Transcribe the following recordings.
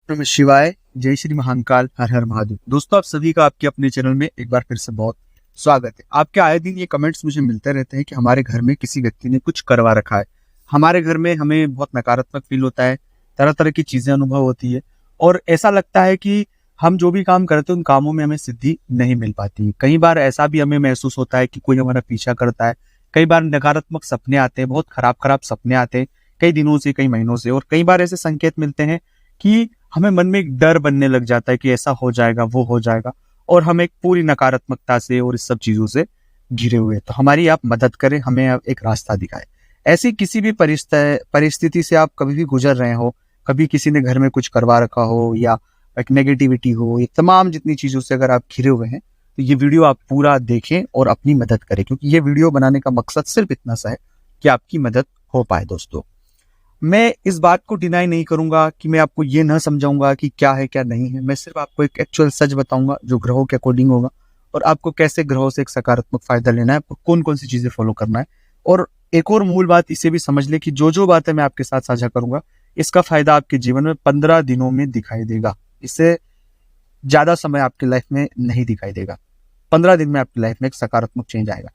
नमः शिवाय। जय श्री महाकाल। हर हर महादेव। दोस्तों, आप सभी का आपके अपने चैनल में एक बार फिर से बहुत स्वागत है। आपके आए दिन ये कमेंट्स मुझे मिलते रहते हैं कि हमारे घर में किसी व्यक्ति ने कुछ करवा रखा है। हमारे घर में हमें बहुत नकारात्मक फील होता है, तरह तरह की चीजें अनुभव होती है और ऐसा लगता है कि हम जो भी काम करते हैं उन कामों में हमें सिद्धि नहीं मिल पाती। कई बार ऐसा भी हमें महसूस होता है कि कोई हमारा पीछा करता है। कई बार नकारात्मक सपने आते हैं, बहुत खराब खराब सपने आते हैं कई दिनों से, कई महीनों से। और कई बार ऐसे संकेत मिलते हैं कि हमें मन में एक डर बनने लग जाता है कि ऐसा हो जाएगा, वो हो जाएगा, और हम एक पूरी नकारात्मकता से और इस सब चीजों से घिरे हुए। तो हमारी आप मदद करें, हमें आप एक रास्ता दिखाएं। ऐसी किसी भी परिस्थिति से आप कभी भी गुजर रहे हो, कभी किसी ने घर में कुछ करवा रखा हो या एक नेगेटिविटी हो, ये तमाम जितनी चीजों से अगर आप घिरे हुए हैं तो ये वीडियो आप पूरा देखें और अपनी मदद करें, क्योंकि ये वीडियो बनाने का मकसद सिर्फ इतना सा है कि आपकी मदद हो पाए। दोस्तों, मैं इस बात को डिनाई नहीं करूंगा कि मैं आपको ये ना समझाऊंगा कि क्या है क्या नहीं है। मैं सिर्फ आपको एक एक्चुअल सच बताऊंगा जो ग्रहों के अकॉर्डिंग होगा, और आपको कैसे ग्रहों से एक सकारात्मक फायदा लेना है, आपको कौन कौन सी चीजें फॉलो करना है। और एक और मूल बात इसे भी समझ ले कि जो जो बातें मैं आपके साथ साझा करूंगा इसका फायदा आपके जीवन में 15 दिनों में दिखाई देगा। इससे ज्यादा समय आपकी लाइफ में नहीं दिखाई देगा। 15 दिन में आपकी लाइफ में एक सकारात्मक चेंज आएगा।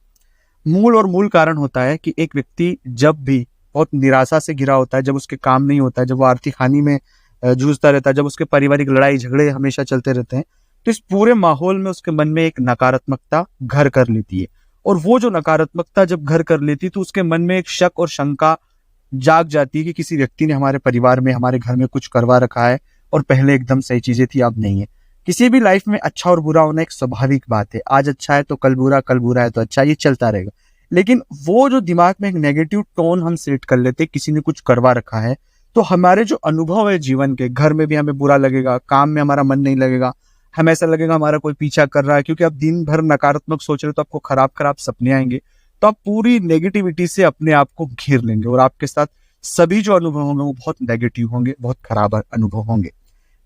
मूल कारण होता है कि एक व्यक्ति जब भी बहुत निराशा से घिरा होता है, जब उसके काम नहीं होता है, जब वो आर्थिक हानि में जूझता रहता है, जब उसके पारिवारिक लड़ाई झगड़े हमेशा चलते रहते हैं, तो इस पूरे माहौल में उसके मन में एक नकारात्मकता घर कर लेती है। और वो जो नकारात्मकता जब घर कर लेती है तो उसके मन में एक शक और शंका जाग जाती है कि किसी व्यक्ति ने हमारे परिवार में, हमारे घर में कुछ करवा रखा है और पहले एकदम सही चीजें थी, अब नहीं है। किसी भी लाइफ में अच्छा और बुरा होना एक स्वाभाविक बात है। आज अच्छा है तो कल बुरा है तो अच्छा, ये चलता रहेगा। लेकिन वो जो दिमाग में एक नेगेटिव टोन हम सेट कर लेते, किसी ने कुछ करवा रखा है, तो हमारे जो अनुभव है जीवन के, घर में भी हमें बुरा लगेगा, काम में हमारा मन नहीं लगेगा, हमें ऐसा लगेगा हमारा कोई पीछा कर रहा है, क्योंकि आप दिन भर नकारात्मक सोच रहे हो तो आपको खराब खराब सपने आएंगे। तो आप पूरी नेगेटिविटी से अपने आप को घेर लेंगे और आपके साथ सभी जो अनुभव होंगे वो बहुत नेगेटिव होंगे, बहुत खराब अनुभव होंगे।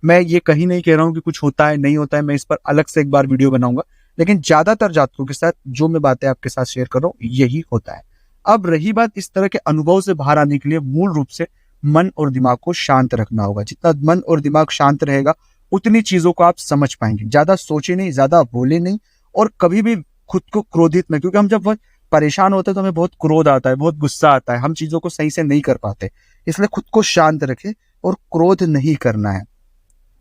मैं ये कहीं नहीं कह रहा हूँ कि कुछ होता है नहीं होता है, मैं इस पर अलग से एक बार वीडियो बनाऊंगा, लेकिन ज्यादातर जातकों के साथ जो मैं बातें आपके साथ शेयर कर रहा हूँ यही होता है। अब रही बात इस तरह के अनुभव से बाहर आने के लिए मूल रूप से मन और दिमाग को शांत रखना होगा। जितना मन और दिमाग शांत रहेगा उतनी चीजों को आप समझ पाएंगे। ज्यादा सोचे नहीं, ज्यादा बोले नहीं, और कभी भी खुद को क्रोधित नहीं, क्योंकि हम जब बहुत परेशान होते हैं तो हमें बहुत क्रोध आता है, बहुत गुस्सा आता है, हम चीजों को सही से नहीं कर पाते। इसलिए खुद को शांत रखें और क्रोध नहीं करना है।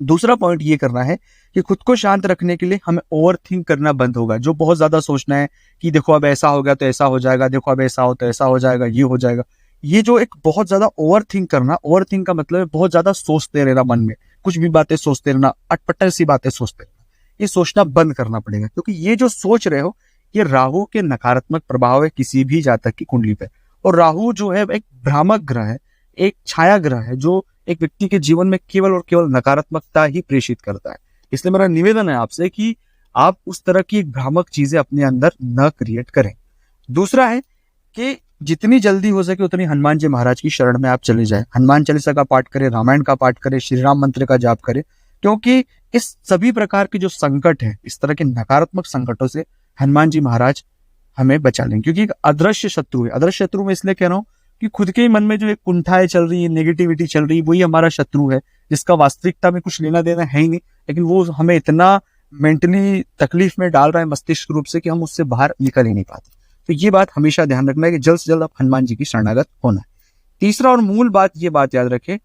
दूसरा पॉइंट ये करना है कि खुद को शांत रखने के लिए हमें ओवर थिंक करना बंद होगा। जो बहुत ज्यादा सोचना है कि देखो अब ऐसा हो गया तो ऐसा हो जाएगा, देखो अब ऐसा हो तो ऐसा हो जाएगा, ये हो जाएगा, ये जो एक बहुत ज्यादा ओवर थिंक करना, ओवर थिंक का मतलब है बहुत ज्यादा सोचते रहना, मन में कुछ भी बातें सोचते रहना, अटपटर सी बातें सोचते रहना, ये सोचना बंद करना पड़ेगा। क्योंकि ये जो सोच रहे हो ये राहु के नकारात्मक प्रभाव है किसी भी जातक की कुंडली पे। और राहु जो है एक भ्रामक ग्रह है, एक छाया ग्रह है जो एक व्यक्ति के जीवन में केवल और केवल नकारात्मकता ही प्रेषित करता है। इसलिए मेरा निवेदन है आपसे कि आप उस तरह की एक भ्रामक चीजें अपने अंदर न क्रिएट करें। दूसरा है कि जितनी जल्दी हो सके उतनी हनुमान जी महाराज की शरण में आप चले जाएं। हनुमान चालीसा का पाठ करें, रामायण का पाठ करें, श्री राम मंत्र का जाप करें, क्योंकि इस सभी प्रकार के जो संकट है, इस तरह के नकारात्मक संकटों से हनुमान जी महाराज हमें बचा लेंगे। क्योंकि एक अदृश्य शत्रु है। अदृश्य शत्रु में इसलिए कह रहा हूं कि खुद के ही मन में जो एक कुंठाएं चल रही है, नेगेटिविटी चल रही है, वही हमारा शत्रु है, जिसका वास्तविकता में कुछ लेना देना है ही नहीं, लेकिन वो हमें इतना मेंटली तकलीफ में डाल रहा है मस्तिष्क रूप से कि हम उससे बाहर निकल ही नहीं पाते। तो ये बात हमेशा ध्यान रखना है कि जल्द से जल्द आप हनुमान जी की शरणागत होना है। तीसरा और मूल बात, ये बात याद रखें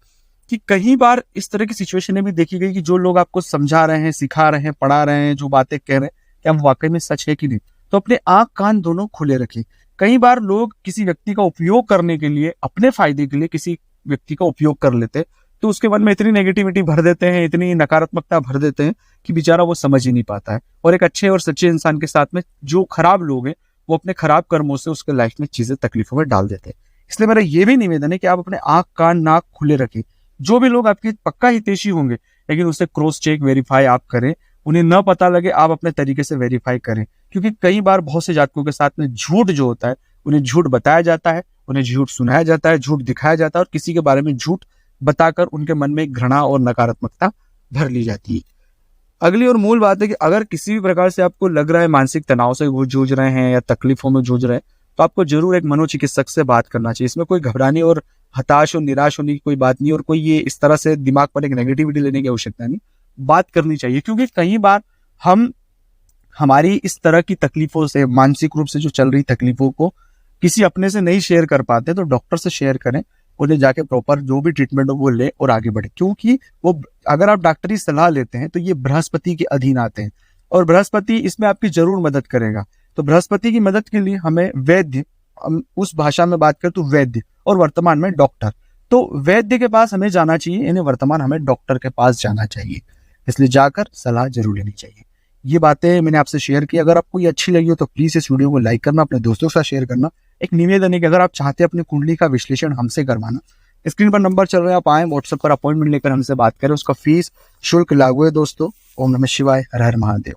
कि कई बार इस तरह की सिचुएशन भी देखी गई कि जो लोग आपको समझा रहे हैं, सिखा रहे हैं, पढ़ा रहे हैं, जो बातें कह रहे हैं, क्या हम वाकई में सच है कि नहीं। तो अपने आंख कान दोनों खुले रखें। कई बार लोग किसी व्यक्ति का उपयोग करने के लिए, अपने फायदे के लिए किसी व्यक्ति का उपयोग कर लेते हैं, तो उसके मन में इतनी नेगेटिविटी भर देते हैं, इतनी नकारात्मकता भर देते हैं कि बेचारा वो समझ ही नहीं पाता है। और एक अच्छे और सच्चे इंसान के साथ में जो खराब लोग हैं वो अपने खराब कर्मों से उसके लाइफ में चीजें तकलीफों में डाल देते हैं। इसलिए मेरा ये भी निवेदन है कि आप अपने आंख कान नाक खुले रखें। जो भी लोग आपके पक्का हितैषी होंगे, लेकिन उसे क्रॉस चेक वेरीफाई आप करें। उन्हें न पता लगे, आप अपने तरीके से वेरीफाई करें। क्योंकि कई बार बहुत से जातकों के साथ में झूठ जो होता है, उन्हें झूठ बताया जाता है, उन्हें झूठ सुनाया जाता है, झूठ दिखाया जाता है, और किसी के बारे में झूठ बताकर उनके मन में घृणा और नकारात्मकता भर ली जाती है। अगली और मूल बात है कि अगर किसी भी प्रकार से आपको लग रहा है मानसिक तनाव से वो जूझ रहे हैं या तकलीफों में जूझ रहे हैं, तो आपको जरूर एक मनोचिकित्सक से बात करना चाहिए। इसमें कोई घबराने और हताश और निराश होने की कोई बात नहीं, और कोई ये इस तरह से दिमाग पर एक नेगेटिविटी लेने की आवश्यकता नहीं, बात करनी चाहिए। क्योंकि कई बार हम हमारी इस तरह की तकलीफों से, मानसिक रूप से जो चल रही तकलीफों को किसी अपने से नहीं शेयर कर पाते, तो डॉक्टर से शेयर करें, उन्हें जाके प्रॉपर जो भी ट्रीटमेंट हो वो ले और आगे बढ़े। क्योंकि वो अगर आप डॉक्टरी सलाह लेते हैं तो ये बृहस्पति के अधीन आते हैं, और बृहस्पति इसमें आपकी जरूर मदद करेगा। तो बृहस्पति की मदद के लिए हमें वैद्य, उस भाषा में बात करें तो वैद्य, और वर्तमान में डॉक्टर, तो वैद्य के पास हमें जाना चाहिए, इन्हें वर्तमान हमें डॉक्टर के पास जाना चाहिए। इसलिए जाकर सलाह जरूर लेनी चाहिए। ये बातें मैंने आपसे शेयर की। अगर आपको ये अच्छी लगी हो तो प्लीज इस वीडियो को लाइक करना, अपने दोस्तों के साथ शेयर करना। एक निवेदन है कि अगर आप चाहते हैं अपनी कुंडली का विश्लेषण हमसे करवाना, स्क्रीन पर नंबर चल रहा है, आप आए व्हाट्सएप पर अपॉइंटमेंट लेकर हमसे बात करें। उसका फीस शुल्क लागू है दोस्तों। ओम नमः शिवाय, हर हर महादेव।